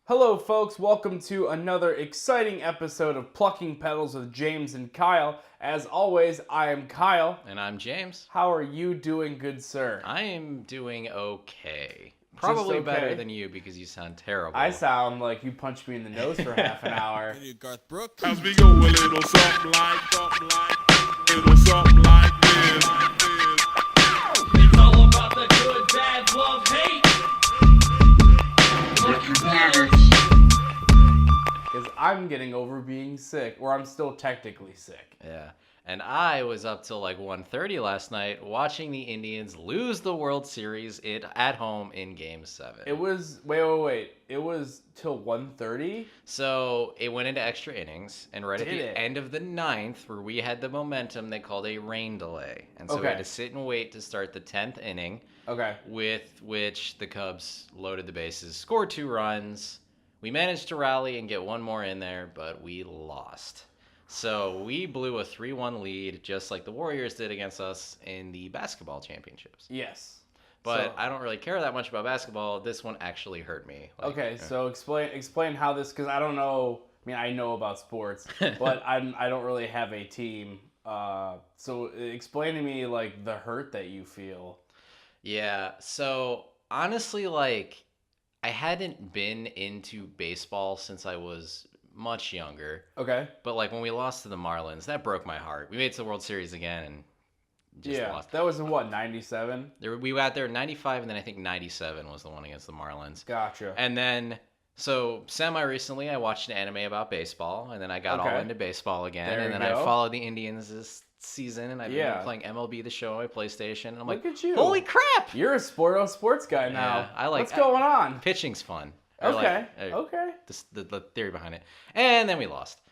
Hello, folks. Welcome to another exciting episode of Plucking Petals with James and Kyle. As always, I am Kyle. And I'm James. How are you doing, good sir? I am doing okay. Probably okay? better than you because you sound terrible. I sound like you punched me in the nose for half an hour. Hey, Garth Brooks. As we go a little something like, little something like this. It's all about the good, bad, love, hate. Because I'm getting over being sick, or I'm still technically sick. Yeah. And I was up till like 1:30 last night watching the Indians lose the World Series at home in Game 7. It was, wait. It was till 1:30? So it went into extra innings, and right at Did the it? end of the ninth, where we had the momentum, they called a rain delay. And so we had Okay. to sit and wait to start the 10th inning, Okay. with which the Cubs loaded the bases, scored 2 runs. We managed to rally and get one more in there, but we lost. So we blew a 3-1 lead, just like the Warriors did against us in the basketball championships. Yes. But So- I don't really care that much about basketball. This one actually hurt me. Okay, so explain how this, because I don't know. I mean, I know about sports, but I don't really have a team. So explain to me like the hurt that you feel. Yeah, so honestly, like, I hadn't been into baseball since I was much younger. Okay. But, like, when we lost to the Marlins, that broke my heart. We made it to the World Series again and just Yeah, lost. that was in what, 97? We were out there in 95, and then I think 97 was the one against the Marlins. Gotcha. And then, so semi-recently, I watched an anime about baseball, and then I got all Okay. into baseball again. There And you then go. I followed the Indians this season, and I've Yeah. been playing MLB The Show on my PlayStation. And I'm Look like, at you. holy crap! You're a sports guy now. Yeah, I like- What's going on? Pitching's fun. Okay. Okay. The theory behind it. And then we lost.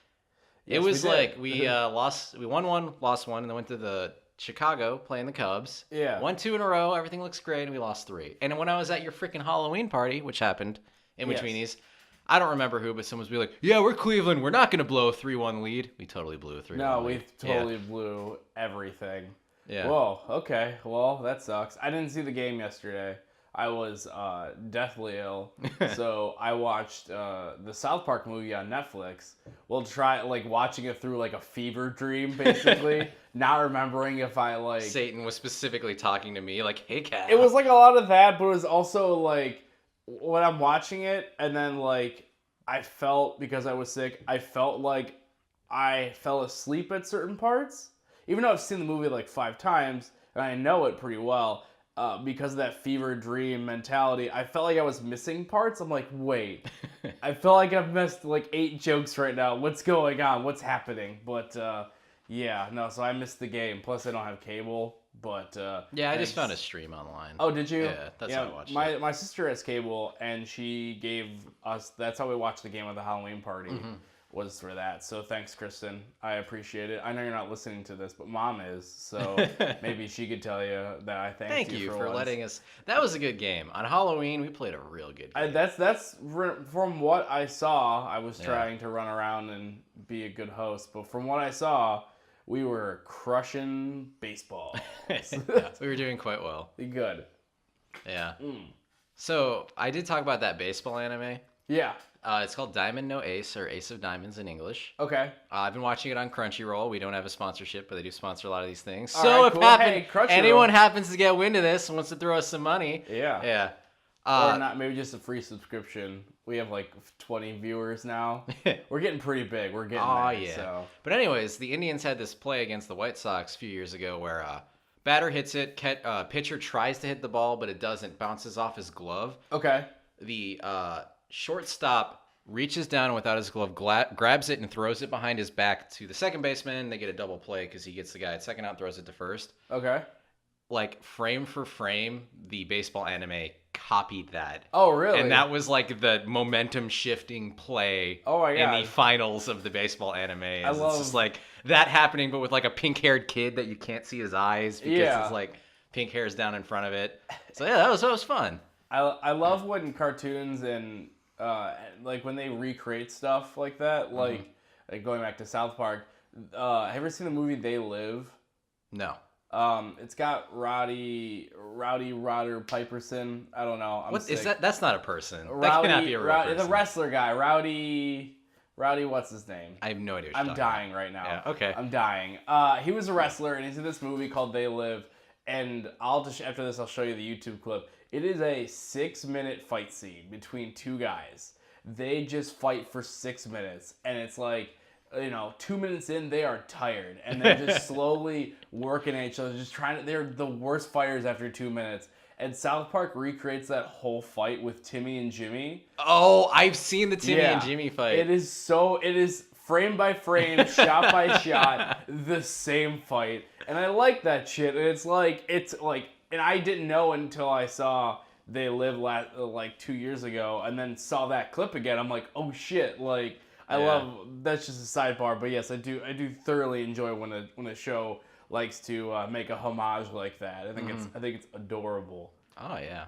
Yes, It we was did. like we lost. We won one, lost one, and then went to the Chicago playing the Cubs. Yeah. Won 2 in a row. Everything looks great, and we lost 3. And when I was at your freaking Halloween party, which happened in between Yes. these, I don't remember who, but someone was be like, "Yeah, we're Cleveland. We're not gonna blow a 3-1 lead." We totally blew a 3-1 No, lead. we totally blew everything. Yeah. Whoa, okay. Well, that sucks. I didn't see the game yesterday. I was deathly ill. So I watched the South Park movie on Netflix. We'll try watching it through like a fever dream, basically. Not remembering if I like... Satan was specifically talking to me like, "Hey, cat." It was like a lot of that, but it was also like when I'm watching it and then like I felt, because I was sick, I felt like I fell asleep at certain parts. Even though I've seen the movie like 5 times and I know it pretty well, because of that fever dream mentality, I felt like I was missing parts. I'm like, wait, I feel like I've missed like 8 jokes right now. What's going on? What's happening? But yeah, no, so I missed the game. Plus, I don't have cable. But Yeah, I just thanks. found a stream online. Oh, did you? Yeah, that's how I watched it. My sister has cable, and she gave us. That's how we watched the game at the Halloween party. Mm-hmm. Was for that. So thanks, Kristen. I appreciate it. I know you're not listening to this, but Mom is. So maybe she could tell you that I Thank you for once. letting us. That was a good game. On Halloween, we played a real good game. That's from what I saw. I was Yeah. trying to run around and be a good host, but from what I saw, we were crushing baseball. Yeah, we were doing quite well. Good. Yeah. Mm. So I did talk about that baseball anime. Yeah. It's called Diamond No Ace, or Ace of Diamonds in English. Okay. I've been watching it on Crunchyroll. We don't have a sponsorship, but they do sponsor a lot of these things. All So right, if cool. Hey, Crunchyroll. anyone happens to get wind of this and wants to throw us some money, Yeah. yeah. Or not, maybe just a free subscription. We have like 20 viewers now. We're getting pretty big. We're getting Oh, there, yeah. So. But anyways, the Indians had this play against the White Sox a few years ago where batter hits it, pitcher tries to hit the ball, but it doesn't, bounces off his glove. Okay. The shortstop reaches down without his glove, grabs it and throws it behind his back to the second baseman. They get a double play because he gets the guy at second out and throws it to first. Okay. Like, frame for frame, the baseball anime copied that. Oh, really? And that was like the momentum shifting play Oh, my in God. the finals of the baseball anime. It's love- just like that happening, but with like a pink haired kid that you can't see his eyes because Yeah. it's like pink hair's down in front of it. So yeah, that was fun. I love when cartoons and like when they recreate stuff like that, like going back to South Park. Have you ever seen the movie They Live? No. It's got Rowdy Rodder Piperson. I don't know. What sick. is that? That's not a person. That Rowdy, cannot be a real person. The wrestler guy, Rowdy, what's his name? I have no idea what I'm you're dying talking right now. Yeah, okay. I'm dying. He was a wrestler, and he's in this movie called They Live. And after this, I'll show you the YouTube clip. It is a 6-minute fight scene between two guys. They just fight for 6 minutes, and it's like, 2 minutes in, they are tired, and they're just slowly working at each other, they're the worst fighters after 2 minutes. And South Park recreates that whole fight with Timmy and Jimmy. Oh, I've seen the Timmy and Jimmy fight. It is frame by frame, shot by shot, the same fight. And I like that shit. And it's like, and I didn't know until I saw They Live like 2 years ago, and then saw that clip again. I'm like, oh shit, like, I love, that's just a sidebar, but yes, I do thoroughly enjoy when a show likes to make a homage like that. I think it's adorable. Oh yeah.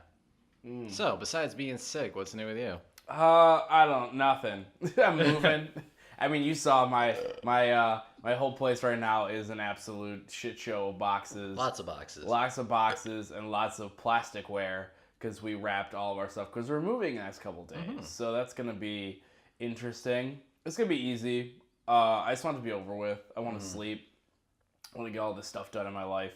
So besides being sick, what's new with you? Nothing. I'm moving. I mean, you saw my whole place right now is an absolute shit show of boxes. Lots of boxes. Lots of boxes and lots of plasticware because we wrapped all of our stuff because we're moving the next couple days. So that's gonna be interesting. It's gonna be easy. I just want it to be over with. I want to sleep. I want to get all this stuff done in my life.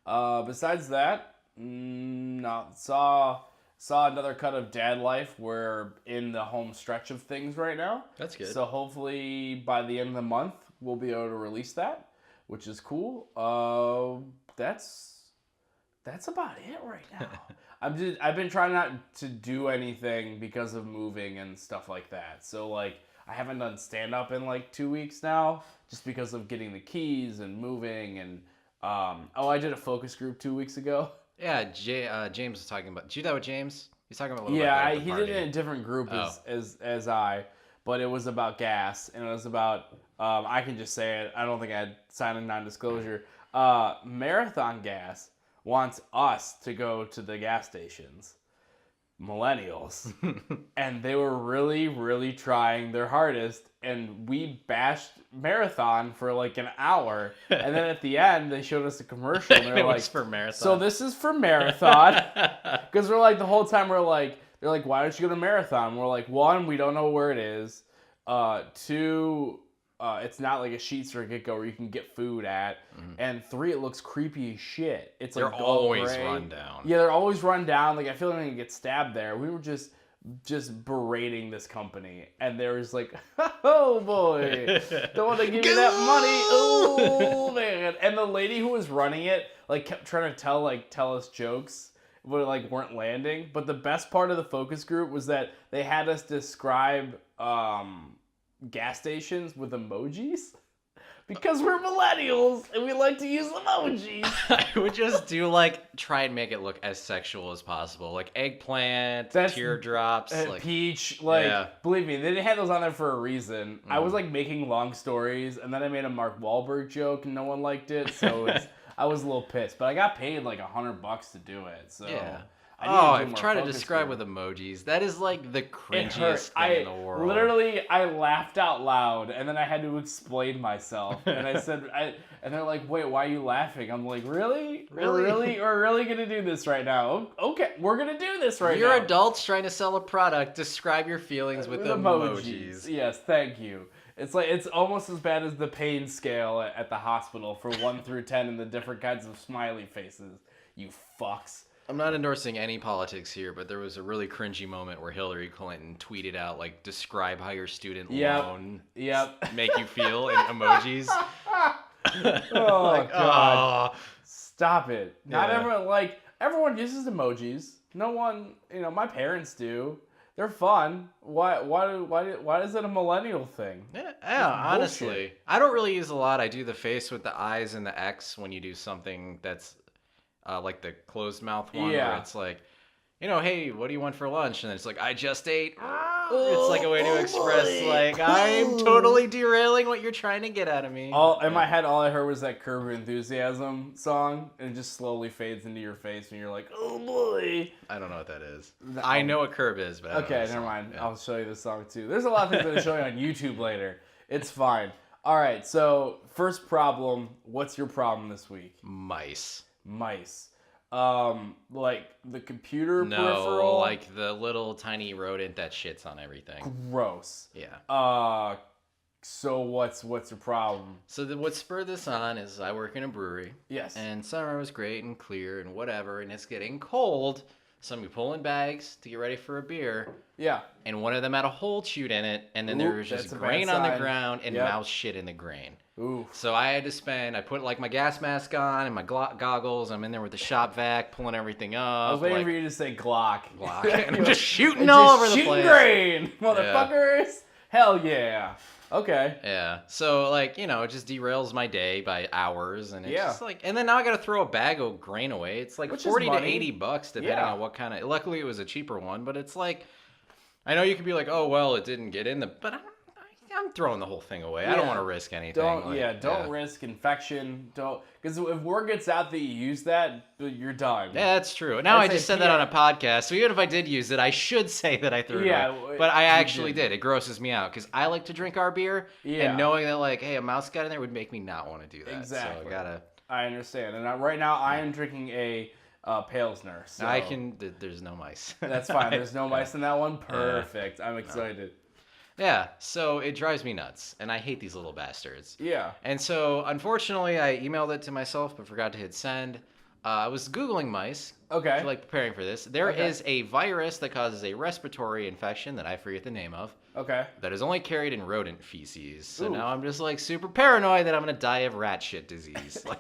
Besides that, no. Saw another cut of Dad Life. We're in the home stretch of things right now. That's good. So hopefully by the end of the month we'll be able to release that, which is cool. That's about it right now. I've been trying not to do anything because of moving and stuff like that. So like I haven't done stand up in like 2 weeks now, just because of getting the keys and moving and I did a focus group 2 weeks ago. Yeah, James was talking about. Did you do that with James? He's talking about a little bit. He did it in a different group as I, but it was about gas and it was about I can just say it. I don't think I'd sign a non-disclosure. Marathon Gas wants us to go to the gas stations, millennials, and they were really, really trying their hardest, and we bashed Marathon for like an hour, and then at the end they showed us a commercial, and they're like, for Marathon. So this is for Marathon, because we're like the whole time they're like, why don't you go to Marathon? We're like, 1, we don't know where it is. 2, it's not like a Sheetz or a Get-Go where you can get food at. And 3, it looks creepy as shit. It's like they're always run down. Yeah, they're always run down. Like I feel like I'm gonna get stabbed there. We were just berating this company, and they were just like, oh boy, don't want to give you that money. Oh man. And the lady who was running it like kept trying to tell us jokes, but like weren't landing. But the best part of the focus group was that they had us describe gas stations with emojis because we're millennials and we like to use emojis. I would just try and make it look as sexual as possible, like eggplant, teardrops, peach. Believe me, they had those on there for a reason. I was like making long stories, and then I made a Mark Wahlberg joke, and no one liked it, so I was a little pissed. But I got paid like $100 to do it, so yeah. I'm trying to describe with emojis. That is like the cringiest thing in the world. Literally, I laughed out loud, and then I had to explain myself. And I said, and they're like, "Wait, why are you laughing?" I'm like, "Really? We're really gonna do this right now? Okay, we're gonna do this right now." You're adults trying to sell a product. Describe your feelings with emojis. Yes, thank you. It's like it's almost as bad as the pain scale at the hospital for 1 through 10 and the different kinds of smiley faces. You fucks. I'm not endorsing any politics here, but there was a really cringy moment where Hillary Clinton tweeted out, like, describe how your student loan make you feel in emojis. Oh, God. Stop it. Not everyone, everyone uses emojis. No one, my parents do. They're fun. Why is it a millennial thing? Yeah, honestly. I don't really use a lot. I do the face with the eyes and the X when you do something that's like the closed mouth one where it's like, hey, what do you want for lunch? And then it's like, I just ate. It's like a way to express I'm totally derailing what you're trying to get out of me. In my head, all I heard was that Curb Your Enthusiasm song, and it just slowly fades into your face, and you're like, oh boy. I don't know what that is. I know what Curb is, but I don't know never mind. Yeah. I'll show you the song too. There's a lot of things that I'll show you on YouTube later. It's fine. All right, so first problem. What's your problem this week? Mice. Mice. Like the computer No, peripheral. like the little tiny rodent that shits on everything. Gross. Yeah. So what's your problem? So what spurred this on is I work in a brewery. Yes. And summer was great and clear and whatever, and it's getting cold. So I'm pulling bags to get ready for a beer. Yeah. And one of them had a hole chewed in it, and then there was that's just a bad grain on the sign. ground and Yep. mouse shit in the grain. Ooh. So I put like my gas mask on and my goggles. I'm in there with the shop vac, pulling everything up. I was waiting like, for you to say Glock. And I'm just shooting Just all over the shooting place. grain, motherfuckers. Hell yeah. Okay. Yeah. So like, it just derails my day by hours, and it's Yeah. just like, and then now I got to throw a bag of grain away. It's like Which is 40 to money. $80 depending Yeah. on what kind of. Luckily, it was a cheaper one, but it's like, I know you could be like, oh well, it didn't get in the, but I'm throwing the whole thing away. I don't Yeah. want to risk anything. Don't risk infection. Don't, because if word gets out that you use that, you're done. Yeah, that's true. Now I'd I say just said that on a podcast, so even if I did use it, I should say that I threw it Yeah, away. But I you actually did. did. It grosses me out because I like to drink our beer, Yeah. and knowing that like, hey, a mouse got in there would make me not want to do that. Exactly. So I gotta. I understand. And right now, I am drinking a Pilsner. So I can. There's no mice. That's fine. There's no mice in that one. Perfect. I'm excited. Yeah. So it drives me nuts, and I hate these little bastards. Yeah. And so, unfortunately, I emailed it to myself, but forgot to hit send. I was Googling mice, Okay. like preparing for this. There Okay. is a virus that causes a respiratory infection that I forget the name of. Okay. That is only carried in rodent feces. So Ooh. now I'm just like super paranoid that I'm gonna die of rat shit disease. Like,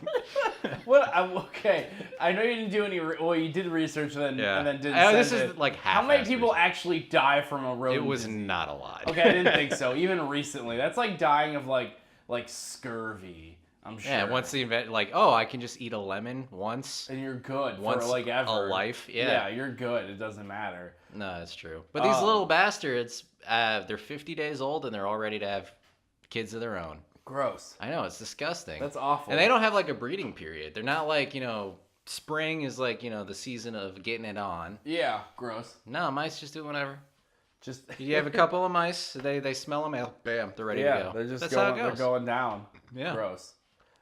Okay. I know you didn't do any. You did research and then didn't. This send is it. like How many half-assed people research. actually die from a rodent? It was disease? not a lot. Okay, I didn't think so. Even recently, that's like dying of like scurvy. I'm sure. Yeah, once the event, like, oh, I can just eat a lemon once. And you're good Once for like ever. a life, yeah. Yeah, you're good. It doesn't matter. No, that's true. But these little bastards, they're 50 days old and they're all ready to have kids of their own. Gross. I know, it's disgusting. That's awful. And they don't have like a breeding period. They're not like, spring is like, the season of getting it on. Yeah, gross. No, mice just do whatever. Just You have a couple of mice, they smell them, bam, they're ready to go. they're just That's going. how it They're goes. going down. Yeah. Gross.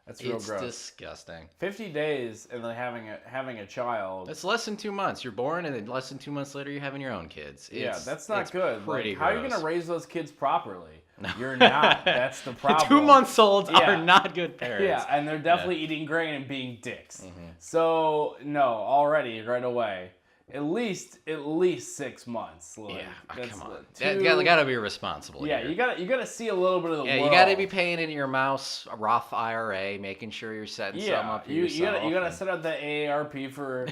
That's real It's gross. disgusting. 50 days and then having a child. It's less than 2 months. You're born, and then less than 2 months later, you're having your own kids. Yeah, that's not it's good. Pretty Like, how are you gross. gonna raise those kids proproperly? You're not. That's the problem. 2 months old Yeah. are not good parents. Yeah, and they're definitely eating grain and being dicks. So no, already right away. At least 6 months. Like, Yeah, that's come on. two- Gotta be responsible. Yeah, here. you gotta see a little bit of the Yeah, world. you gotta be paying into your mouse a Roth IRA, making sure you're setting something Yeah, up for you yourself. gotta set up the AARP for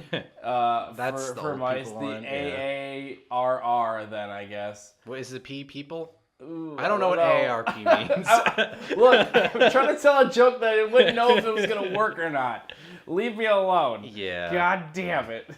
That's the for old mice, people the one, yeah. AARR then I guess. What is the P people? Ooh, I don't know what know. AARP means. Look, I'm trying to tell a joke that I wouldn't know if it was gonna work or not. Leave me alone. Yeah. God damn it.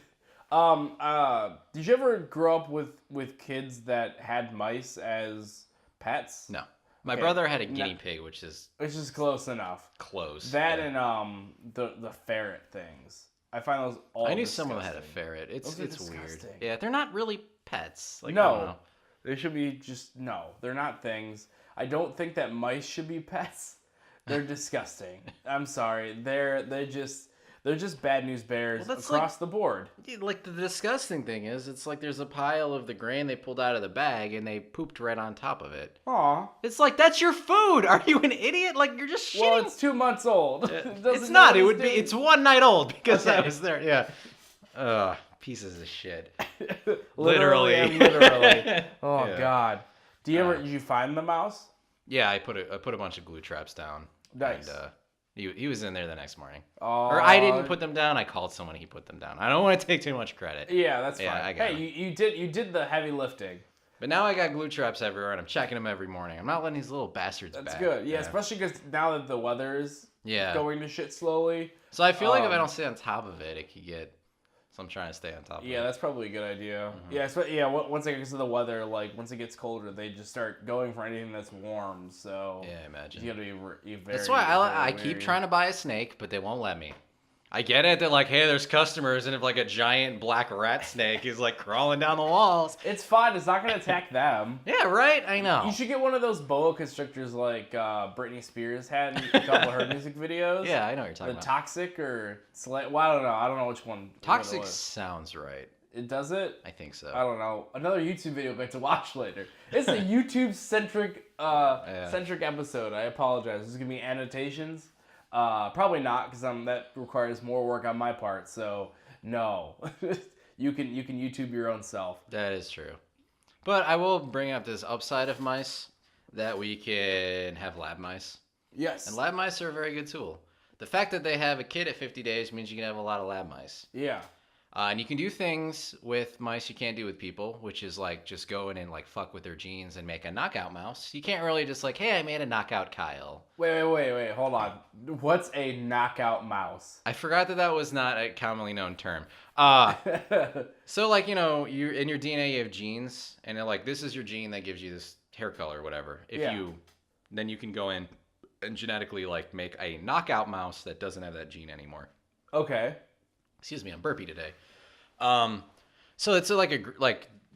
Did you ever grow up with kids that had mice as pets? No. My Okay. brother had a guinea pig, which is It's just close enough. close. That yeah. and the ferret things. I find those all I knew someone that had a disgusting. ferret. It's Those are weird. disgusting. Yeah, they're not really pets. Like, I don't No, know. they should be just no. They're not things. I don't think that mice should be pets. They're disgusting. I'm sorry. They're just bad news bears Well, that's across the board. Yeah, like the disgusting thing is, it's like there's a pile of the grain they pulled out of the bag and they pooped right on top of it. Aw. It's like, that's your food. Are you an idiot? Like, you're just shitting. Well, it's 2 months old. It doesn't It's know not. what It it's would be. doing. It's 1 night old because I Okay. was there. Yeah. Ugh. Pieces of shit. literally Literally. and literally. Oh Yeah. God. Did you find the mouse? Yeah, I put a bunch of glue traps down. Nice. And, he was in there the next morning. Oh, Or I didn't put them down. I called someone. He put them down. I don't want to take too much credit. Yeah, that's Yeah, fine. I got hey, it. you did the heavy lifting. But now I got glue traps everywhere, and I'm checking them every morning. I'm not letting these little bastards That's back. good. Yeah, especially because now that the weather is Yeah. going to shit slowly. So I feel like if I Um, don't stay on top of it, it could get. So I'm trying to stay on top of it. Yeah, that's probably a good idea. Mm-hmm. Yeah, once it gets to the weather, like once it gets colder, they just start going for anything that's warm. So Yeah, I imagine. you gotta be very. That's why I keep very- trying to buy a snake, but they won't let me. I get it that, like, hey, there's customers, and if, like, a giant black rat snake is, like, crawling down the walls. It's fine. It's not gonna attack them. Yeah, right? I know. You should get one of those boa constrictors like Britney Spears had in a couple of her music videos. Yeah, I know what you're talking The about. Toxic or well, I don't know. I don't know which one. Toxic It was. sounds right. It does it. I think so. I don't know. Another YouTube video I'm going to watch later. It's a YouTube centric episode. I apologize. There's gonna be annotations. Probably not, because that requires more work on my part. So no, you can YouTube your own self. That is true. But I will bring up this upside of mice, that we can have lab mice. Yes. And lab mice are a very good tool. The fact that they have a kid at 50 days means you can have a lot of lab mice. Yeah. And you can do things with mice you can't do with people, which is like just go in and like fuck with their genes and make a knockout mouse. You can't really just like, hey, I made a knockout Kyle. Wait. Hold on. What's a knockout mouse? I forgot that was not a commonly known term. So like, you in your DNA you have genes, and they're like, this is your gene that gives you this hair color or whatever. Then you can go in and genetically like make a knockout mouse that doesn't have that gene anymore. Okay. Excuse me, I'm burpy today. So it's like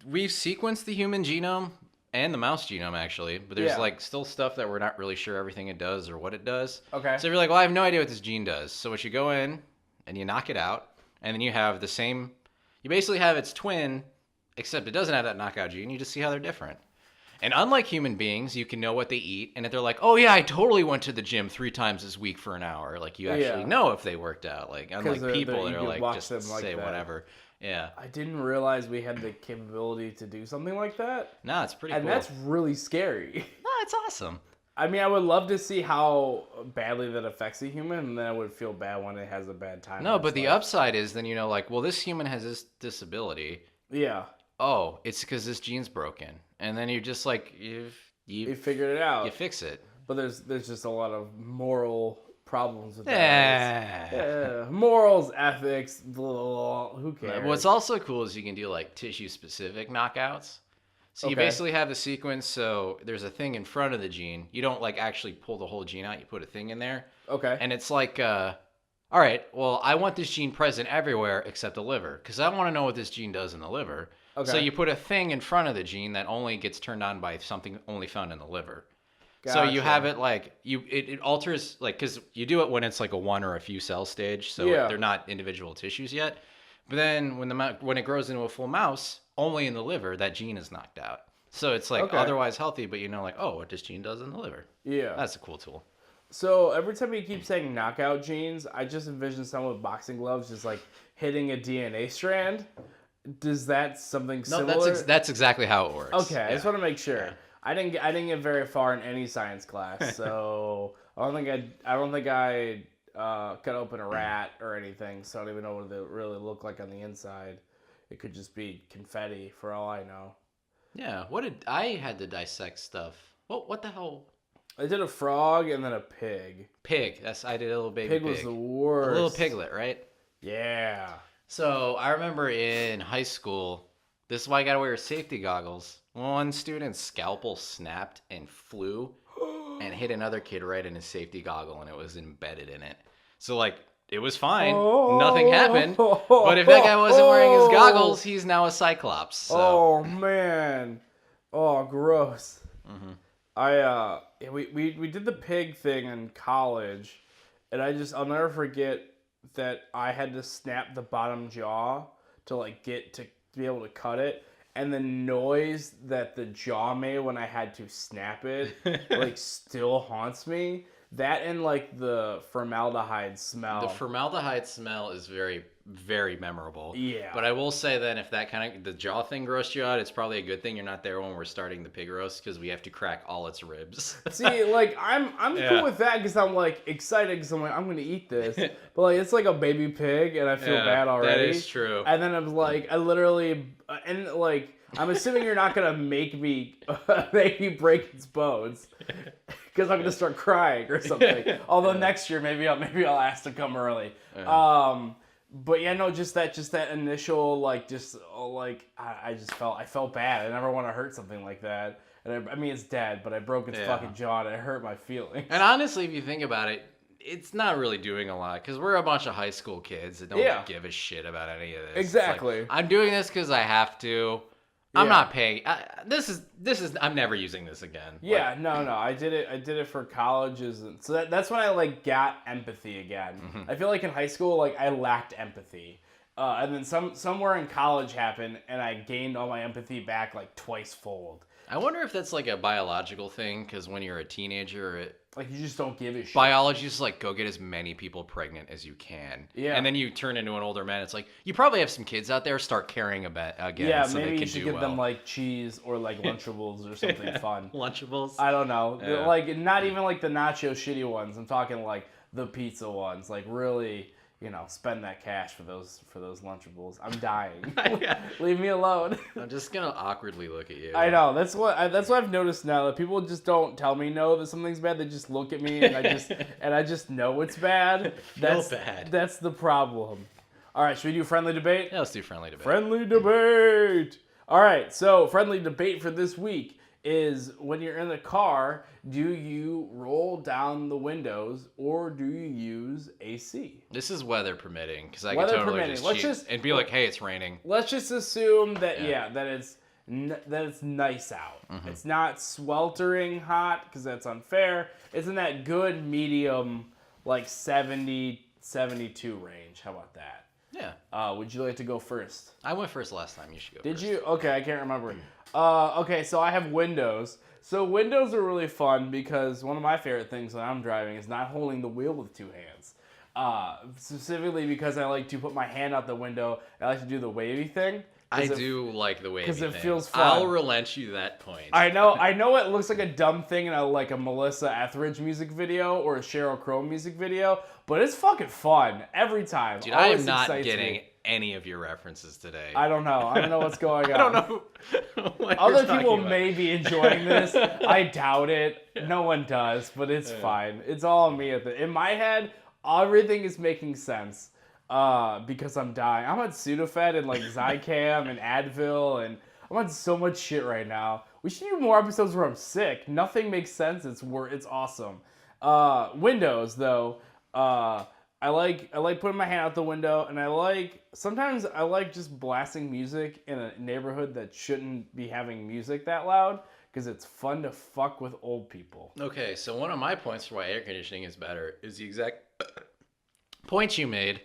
we've sequenced the human genome and the mouse genome actually, but there's like still stuff that we're not really sure everything it does or what it does. Okay. So if you're like, well, I have no idea what this gene does. So what you go in and you knock it out, and then you have the same. You basically have its twin, except it doesn't have that knockout gene. You just see how they're different. And unlike human beings, you can know what they eat, and if they're like, oh yeah, I totally went to the gym 3 times this week for an hour, like you actually know if they worked out. Like unlike people that are like just say whatever. Yeah. I didn't realize we had the capability to do something like that. No, it's pretty cool. And that's really scary. No, it's awesome. I mean, I would love to see how badly that affects a human, and then I would feel bad when it has a bad time. No, but the upside is then like, well, this human has this disability. Yeah. Oh, it's because this gene's broken. And then you're just like, you figured it out. You fix it. But there's just a lot of moral problems with that. Yeah. Morals, ethics, blah, who cares? What's also cool is you can do like tissue-specific knockouts. So you basically have the sequence, so there's a thing in front of the gene. You don't like actually pull the whole gene out, you put a thing in there. Okay. And it's like, all right, well, I want this gene present everywhere except the liver, because I want to know what this gene does in the liver. Okay. So you put a thing in front of the gene that only gets turned on by something only found in the liver. Gotcha. So you have it like, it alters, like, because you do it when it's like a one or a few cell stage, so they're not individual tissues yet. But then when it grows into a full mouse, only in the liver, that gene is knocked out. So it's like otherwise healthy, but you know, like, oh, what this gene does in the liver. Yeah. That's a cool tool. So every time you keep saying knockout genes, I just envision someone with boxing gloves just like hitting a DNA strand. Does that something similar? No, that's exactly how it works. Okay, I just want to make sure. Yeah. I didn't get very far in any science class, so I don't think I cut open a rat or anything, so I don't even know what they really look like on the inside. It could just be confetti for all I know. Yeah, I had to dissect stuff. What the hell? I did a frog and then a pig. Pig. I did a little baby pig. Pig was the worst. A little piglet, right? Yeah. So I remember in high school, this is why I gotta wear safety goggles. One student's scalpel snapped and flew and hit another kid right in his safety goggle, and it was embedded in it. So like, it was fine. Nothing happened. But if that guy wasn't wearing his goggles, he's now a cyclops. So. Oh man. Oh, gross. Mm-hmm. We did the pig thing in college, and I'll never forget that I had to snap the bottom jaw to be able to cut it, and the noise that the jaw made when I had to snap it like still haunts me. That and like the formaldehyde smell. The formaldehyde smell is very, very memorable. Yeah. But I will say then, if that the jaw thing grossed you out, it's probably a good thing you're not there when we're starting the pig roast, because we have to crack all its ribs. See, like I'm cool with that because I'm like excited because I'm like, I'm gonna eat this, but like it's like a baby pig and I feel bad already. That is true. And then I'm like, I'm assuming you're not gonna make me break its bones. Because I'm gonna start crying or something. Although next year maybe I'll ask to come early. But yeah, no, just that initial I felt bad. I never want to hurt something like that. And I mean it's dead, but I broke its fucking jaw and it hurt my feelings. And honestly, if you think about it, it's not really doing a lot because we're a bunch of high school kids that don't Yeah. give a shit about any of this. Exactly. It's like, I'm doing this because I have to. I'm Yeah. not paying. This is. I'm never using this again. Yeah, Like, no. I did it for colleges, and so that's when I like got empathy again. Mm-hmm. I feel like in high school, like I lacked empathy, and then somewhere in college happened, and I gained all my empathy back like twice fold. I wonder if that's like a biological thing because when you're a teenager, Like you just don't give a shit. biology is like go get as many people pregnant as you can. Yeah. And then you turn into an older man. It's like you probably have some kids out there. Start caring about again. Yeah, so maybe they you can should do give well. them like cheese or like Lunchables or something fun. Lunchables. I don't know. Yeah. Like not even like the nacho shitty ones. I'm talking like the pizza ones. Like really, spend that cash for those Lunchables. I'm dying. Leave me alone. I'm just gonna awkwardly look at you. I know. That's what I've noticed now, that people just don't tell me no that something's bad. They just look at me and I just know it's bad. That's bad. That's the problem. All right, should we do friendly debate? Yeah, let's do friendly debate. Friendly debate. All right, so friendly debate for this week is when you're in the car, do you roll down the windows or do you use AC? This is weather permitting because I Weather could totally permitting. just Let's cheat just- and be like, "Hey, it's raining." Let's just assume that Yeah. that it's nice out. Mm-hmm. It's not sweltering hot because that's unfair. It's in that good medium, like 70, 72 range. How about that? Yeah, Would you like to go first? I went first last time. You should go. Did first. you? Okay, I can't remember. Okay, so I have windows. So windows are really fun because one of my favorite things when I'm driving is not holding the wheel with two hands. Specifically because I like to put my hand out the window. I like to do the wavy thing. I do like the way 'cause it thing. feels fun. I'll relent you that point. I know it looks like a dumb thing in a Melissa Etheridge music video or a Sheryl Crow music video, but it's fucking fun every time. Dude, I am Always not excites getting me. any of your references today. I don't know. I don't know what's going on. I don't know what Other you're talking people about. may be enjoying this. I doubt it. No one does, but it's fine. It's all me in my head. Everything is making sense because I'm dying. I'm on Sudafed and like Zicam and Advil, and I'm on so much shit right now. We should do more episodes where I'm sick. Nothing makes sense. It's awesome. Windows though. I like putting my hand out the window, and sometimes I like just blasting music in a neighborhood that shouldn't be having music that loud because it's fun to fuck with old people. Okay, so one of my points for why air conditioning is better is the exact point you made.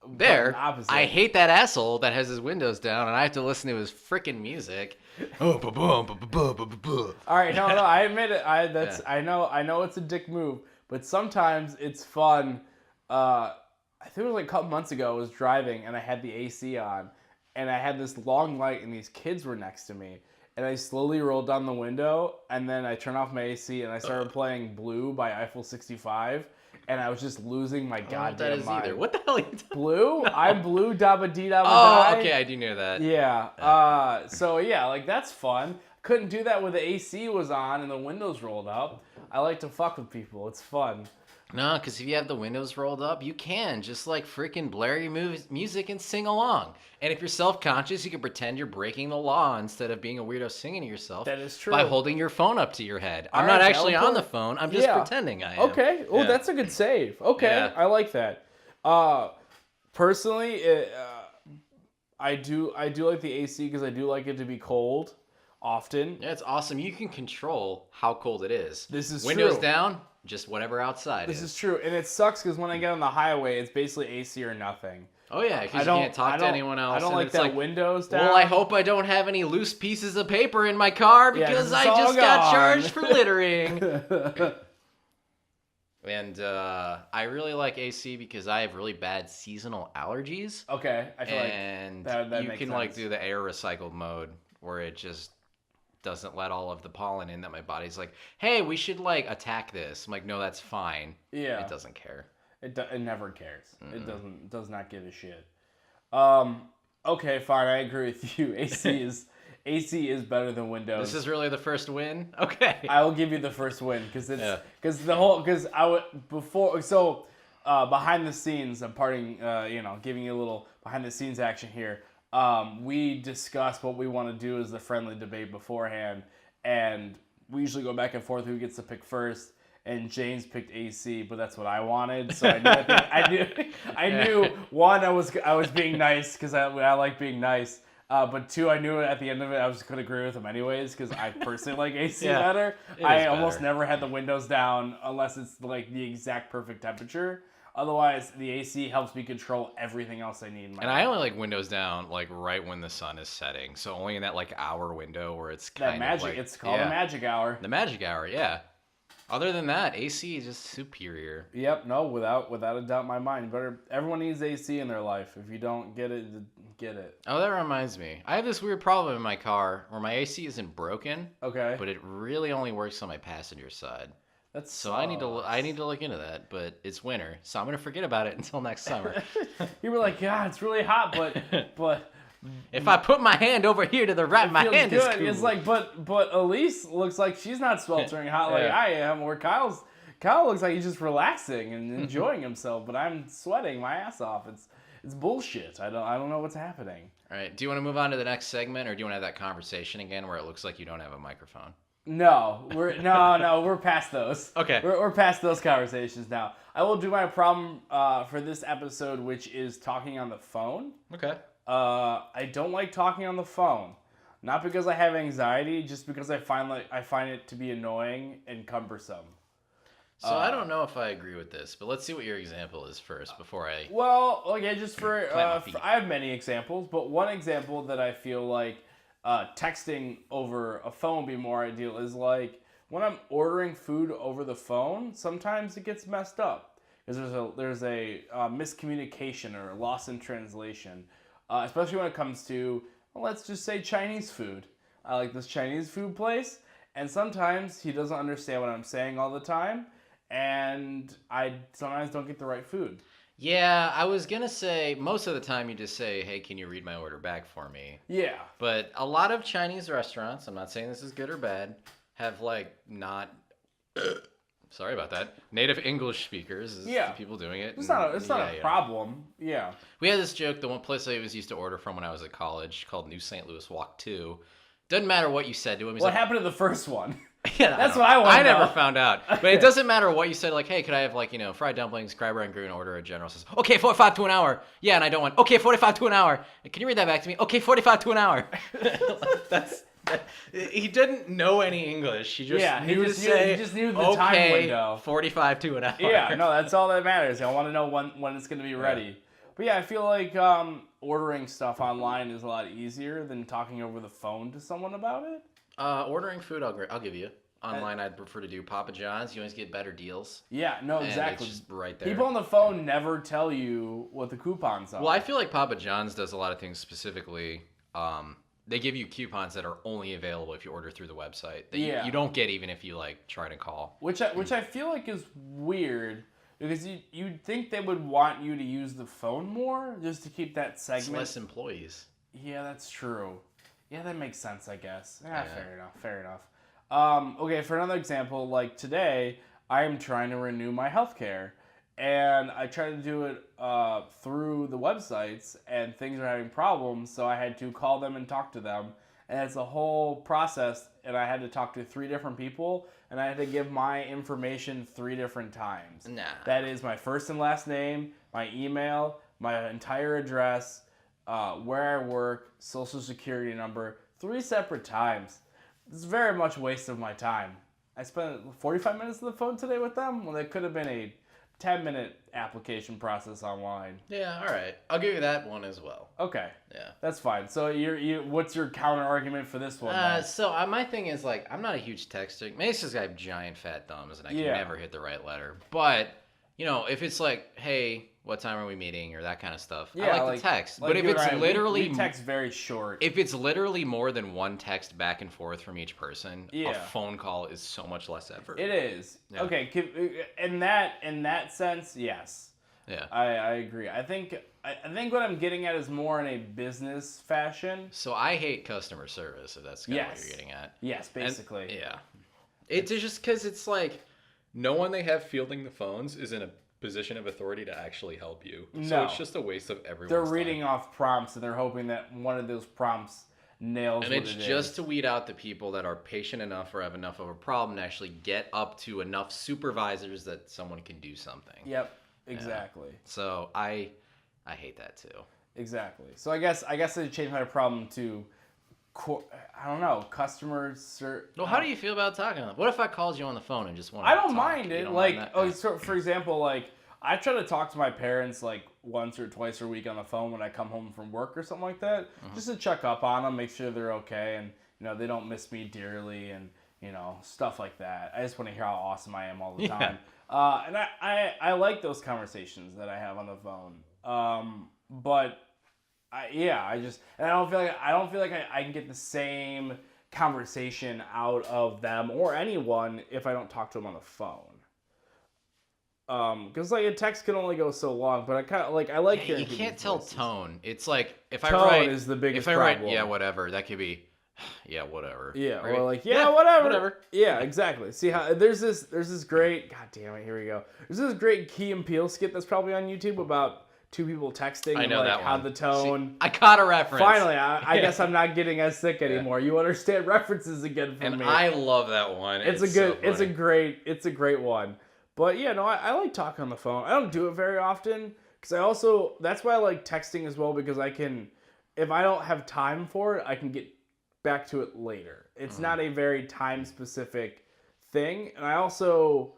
There, opposite. I hate that asshole that has his windows down and I have to listen to his freaking music. Oh, All right, no, I admit it. I know it's a dick move, but sometimes it's fun. I think it was like a couple months ago. I was driving and I had the AC on, and I had this long light, and these kids were next to me, and I slowly rolled down the window, and then I turned off my AC, and I started playing "Blue" by Eiffel 65, and I was just losing my I don't know what that goddamn is mind. either. What the hell are you talking Blue? I'm blue, dabba dee dabba Oh, die. okay, I do know that. Yeah. So yeah, like that's fun. Couldn't do that when the AC was on and the windows rolled up. I like to fuck with people. It's fun. No, because if you have the windows rolled up, you can just like freaking blare your music and sing along. And if you're self-conscious, you can pretend you're breaking the law instead of being a weirdo singing to yourself. That is true. By holding your phone up to your head. I'm All not right, actually valid on the point. phone. I'm just Yeah. pretending I am. Okay. Oh, Yeah. that's a good save. Okay, Yeah. I like that. Personally, I do like the AC because I do like it to be cold often. Yeah, it's awesome. You can control how cold it is. This is Windows true. down, just whatever outside This is true, and it sucks because when I get on the highway, it's basically AC or nothing. Oh yeah, because you can't talk to anyone else. I don't and like it's that windows down. Well, I hope I don't have any loose pieces of paper in my car Yeah, because it's I all just got gone. charged for littering. And I really like AC because I have really bad seasonal allergies. Okay, I feel And like that you makes can like sense. do the air recycled mode where it just doesn't let all of the pollen in that my body's like, hey, we should like attack this. I'm like, no, that's fine. Yeah. It doesn't care. It never cares. It does not give a shit. Okay, fine. I agree with you. AC is better than Windows. This is really the first win? Okay. I will give you the first win because it's Yeah. because I would before behind the scenes. I'm giving you a little behind the scenes action here. We discuss what we want to do as the friendly debate beforehand, and we usually go back and forth who gets to pick first. and James picked AC, but that's what I wanted. So I knew I knew one, I was being nice because I like being nice. But two, I knew at the end of it I was going to agree with him anyways because I personally like AC better. I almost never had the windows down unless it's like the exact perfect temperature. Otherwise, the AC helps me control everything else I need in my And I only like windows down like right when the sun is setting. So only in that like hour window where it's kind of like... It's called a magic hour. The magic hour, yeah. Other than that, AC is just superior. Yep, no, without a doubt in my mind. Everyone needs AC in their life. If you don't get it, get it. Oh, that reminds me. I have this weird problem in my car where my AC isn't broken, Okay. but it really only works on my passenger side. So I need to look into that, but it's winter, so I'm gonna forget about it until next summer. You were like, yeah, it's really hot, but if I put my hand over here to the right, my hand is cool. It's like, but Elise looks like she's not sweltering hot like I am. Where Kyle looks like he's just relaxing and enjoying himself, but I'm sweating my ass off. It's bullshit. I don't know what's happening. All right, do you want to move on to the next segment, or do you want to have that conversation again where it looks like you don't have a microphone? No, we're past those. Okay. We're past those conversations now. I will do my problem for this episode, which is talking on the phone. Okay. I don't like talking on the phone. Not because I have anxiety, just because I find it to be annoying and cumbersome. So I don't know if I agree with this, but let's see what your example is first before I... Well, okay, just for Plant my feet. I have many examples, but one example that I feel like texting over a phone would be more ideal is like when I'm ordering food over the phone, sometimes it gets messed up because there's a miscommunication or loss in translation, especially when it comes to, well, let's just say Chinese food. I like this Chinese food place, and sometimes he doesn't understand what I'm saying all the time, and I sometimes don't get the right food. Yeah, I was going to say, most of the time you just say, hey, can you read my order back for me? Yeah. But a lot of Chinese restaurants, I'm not saying this is good or bad, have like not, sorry about that, native English speakers is the people doing it. It's not a problem. Yeah. We had this joke, the one place I was used to order from when I was at college called New St. Louis Walk 2. Doesn't matter what you said to him. What happened to the first one? Yeah, that's what I want to know. I never found out. But it doesn't matter what you said, like, hey, could I have, like, fried dumplings, crab rangoon, order a general says, okay, 45 to an hour. Yeah, and I don't want, okay, 45 to an hour. Can you read that back to me? Okay, 45 to an hour. He didn't know any English. He just he just knew the time window. 45 to an hour. Yeah, no, that's all that matters. I want to know when it's going to be ready. Yeah. But yeah, I feel like ordering stuff online is a lot easier than talking over the phone to someone about it. Ordering food, I'll give you. Online, I'd prefer to do Papa John's. You always get better deals. Yeah, no, exactly. It's just right there. People on the phone never tell you what the coupons are. Well, I feel like Papa John's does a lot of things specifically. They give you coupons that are only available if you order through the website. That you don't get even if you like try to call. Which I feel like is weird because you'd think they would want you to use the phone more just to keep that segment. It's less employees. Yeah, that's true. Yeah, that makes sense, I guess. Yeah. Fair enough. Okay, for another example, like today, I am trying to renew my healthcare, and I tried to do it through the websites, and things are having problems, so I had to call them and talk to them, and it's a whole process, and I had to talk to 3 different people, and I had to give my information 3 different times. Nah. That is my first and last name, my email, my entire address, where I work, social security number, 3 separate times. It's very much a waste of my time. I spent 45 minutes on the phone today with them when it could have been a 10-minute application process online. Yeah, all right. I'll give you that one as well. Okay. Yeah. That's fine. So what's your counter argument for this one? So my thing is, like, I'm not a huge texter. Maybe it's just I have giant fat thumbs and I can never hit the right letter. But, if it's like, hey, what time are we meeting, or that kind of stuff, I like to text. But if it's literally... We text very short. If it's literally more than one text back and forth from each person, a phone call is so much less effort. It is. Yeah. Okay, in that sense, yes. Yeah. I agree. I think what I'm getting at is more in a business fashion. So I hate customer service, if that's kind of what you're getting at. Yes, basically. And, yeah. It's just because it's like, no one they have fielding the phones is in a position of authority to actually help you. So it's just a waste of everyone's They're reading off prompts, and they're hoping that one of those prompts nails And what it's it just is. to weed out the people that are patient enough or have enough of a problem to actually get up to enough supervisors that someone can do something. Yep, exactly. So I hate that too. Exactly. So I guess I changed my problem to, I don't know, customers. Well, how do you feel about talking to them? What if I called you on the phone and just wanted to I don't talk? mind You it. don't Like, mind that? oh, so for example, like I try to talk to my parents like once or twice a week on the phone when I come home from work or something like that, just to check up on them, make sure they're okay, and they don't miss me dearly, and stuff like that. I just want to hear how awesome I am all the time. And I like those conversations that I have on the phone. But I don't feel like I can get the same conversation out of them or anyone if I don't talk to them on the phone. Because like a text can only go so long, but I kind of like hearing you can't people's tell voices. tone. It's like if I Tone write is the biggest if I write problem. yeah whatever, that could be yeah whatever. Yeah, Right? or like whatever. Whatever. Yeah, exactly. See how there's this great, god damn it, here we go. There's this great Key and Peele skit that's probably on YouTube about two people texting I know and like that how one. the tone. See, I caught a reference. Finally, I guess I'm not getting as sick anymore. You understand references again from And me. I love that one. it's so a funny. great one. But yeah, no, I like talking on the phone. I don't do it very often because that's why I like texting as well, because I can, if I don't have time for it, I can get back to it later. It's not a very time specific thing, and I also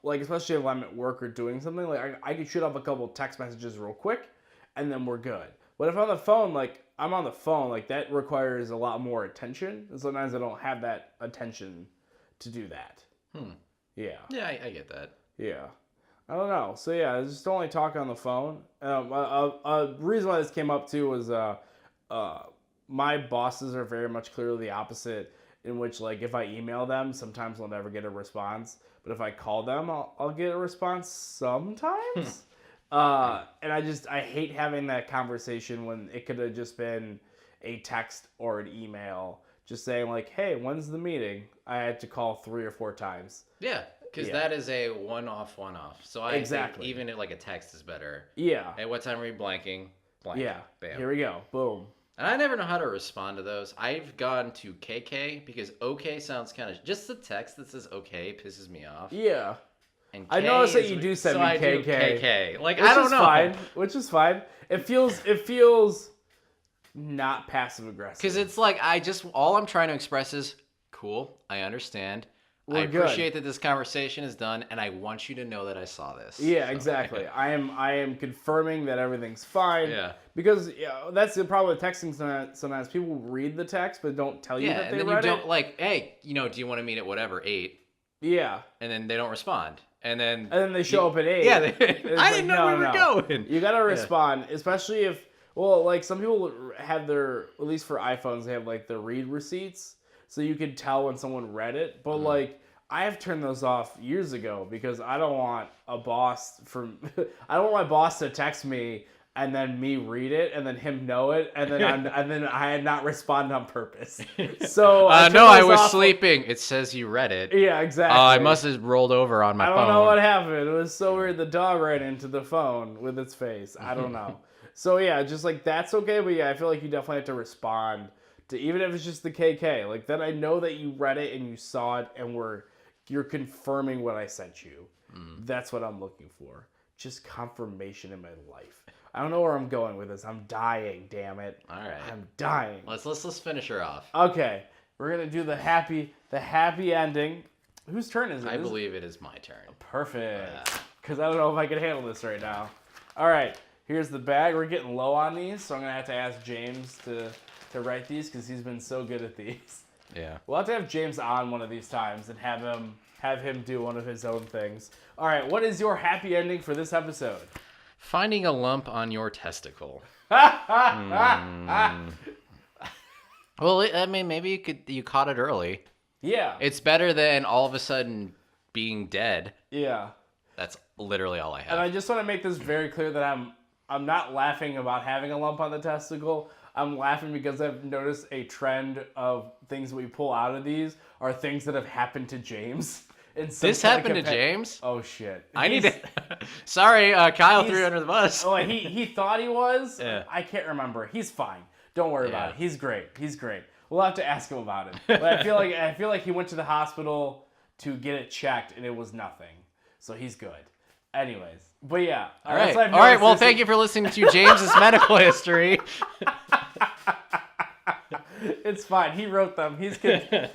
like, especially if I'm at work or doing something, like I can shoot off a couple text messages real quick, and then we're good. But if I'm on the phone, like I'm on the phone, like that requires a lot more attention, and sometimes I don't have that attention to do that. Yeah. Yeah, I get that. Yeah. I don't know. So yeah, I just only talk on the phone. A reason why this came up too was my bosses are very much clearly the opposite, in which like if I email them, sometimes I'll never get a response. But if I call them, I'll get a response sometimes. And I hate having that conversation when it could have just been a text or an email just saying like, hey, when's the meeting? I had to call 3 or 4 times. Yeah, because that is a one-off. So I think even if like a text is better. Yeah. Hey, what time are you blanking? Blank. Yeah. Bam. Here we go. Boom. And I never know how to respond to those. I've gone to KK because OK sounds kind of... Just the text that says OK pisses me off. Yeah. And I K noticed that is- you do send so me I do KK. KK. Like, Which I don't is know. fine. Which is fine. It feels not passive aggressive. Because it's like, all I'm trying to express is, cool, I understand. I We're good. appreciate that this conversation is done, and I want you to know that I saw this. Yeah, So, exactly. I am confirming that everything's fine. Yeah. Because that's the problem with texting. Sometimes people read the text but don't tell you Yeah, that and they then you read don't, it. like, hey, do you want to meet at whatever, 8? Yeah. And then they don't respond. And then They show up at 8. Yeah, It's I didn't know we were going. You gotta respond, especially if, well, like some people have their, at least for iPhones, they have like the read receipts, so you can tell when someone read it. But like, I have turned those off years ago because I don't want I don't want my boss to text me and then me read it and then him know it and then I had not respond on purpose. So no, I those was off- sleeping. It says you read it. Yeah, exactly. I must have rolled over on my I phone. don't know what happened. It was so weird. The dog ran into the phone with its face. I don't know. So yeah, just like that's okay. But yeah, I feel like you definitely have to respond to, even if it's just the KK. Like then I know that you read it and you saw it and you're confirming what I sent you. That's what I'm looking for. Just confirmation in my life. I don't know where I'm going with this. I'm dying, damn it. All right. I'm dying. Let's finish her off. Okay. We're gonna do the happy ending. Whose turn is it? I believe it is my turn. Perfect. Because I don't know if I can handle this right now. All right. Here's the bag. We're getting low on these, so I'm gonna have to ask James to write these because he's been so good at these. Yeah. We'll have to have James on one of these times and have him do one of his own things. All right. What is your happy ending for this episode? Finding a lump on your testicle. Well, I mean, maybe you caught it early. Yeah. It's better than all of a sudden being dead. Yeah. That's literally all I have. And I just want to make this very clear that I'm not laughing about having a lump on the testicle. I'm laughing because I've noticed a trend of things we pull out of these are things that have happened to James. This happened to James? Oh shit! I need to. Sorry, Kyle threw you under the bus. Oh, he thought he was. Yeah. I can't remember. He's fine. Don't worry Yeah. about it. He's great. He's great. We'll have to ask him about it. But I feel like he went to the hospital to get it checked and it was nothing. So he's good. Anyways, but yeah. All right. All right. Well, thank you for listening to James's medical history. It's fine. He wrote them.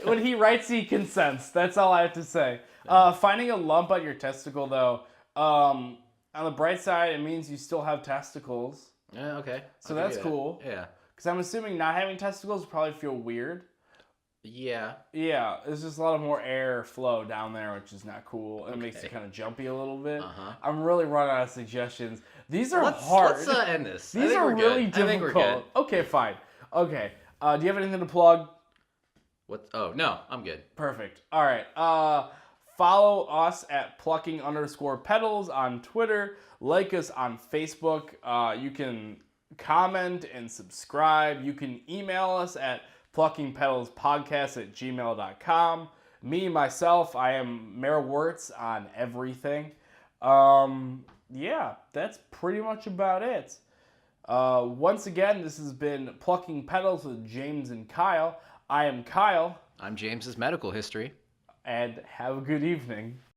When he writes, he consents. That's all I have to say. Finding a lump on your testicle, though, on the bright side, it means you still have testicles. Yeah. Okay. So I'll give that's you that. cool. Yeah. Because I'm assuming not having testicles would probably feel weird. Yeah. Yeah, there's just a lot of more air flow down there, which is not cool. It makes it kind of jumpy a little bit. I'm really running out of suggestions. These are hard. Let's end this. These are really difficult. I think we're good. Okay, fine. Okay. Do you have anything to plug? What? Oh, no. I'm good. Perfect. All right. Follow us at plucking_petals on Twitter. Like us on Facebook. You can comment and subscribe. You can email us at pluckingpetalspodcast@gmail.com. Me, myself, I am Mayor Wertz on everything. Yeah, that's pretty much about it. Once again, this has been Plucking Petals with James and Kyle. I am Kyle. I'm James's medical history. And have a good evening.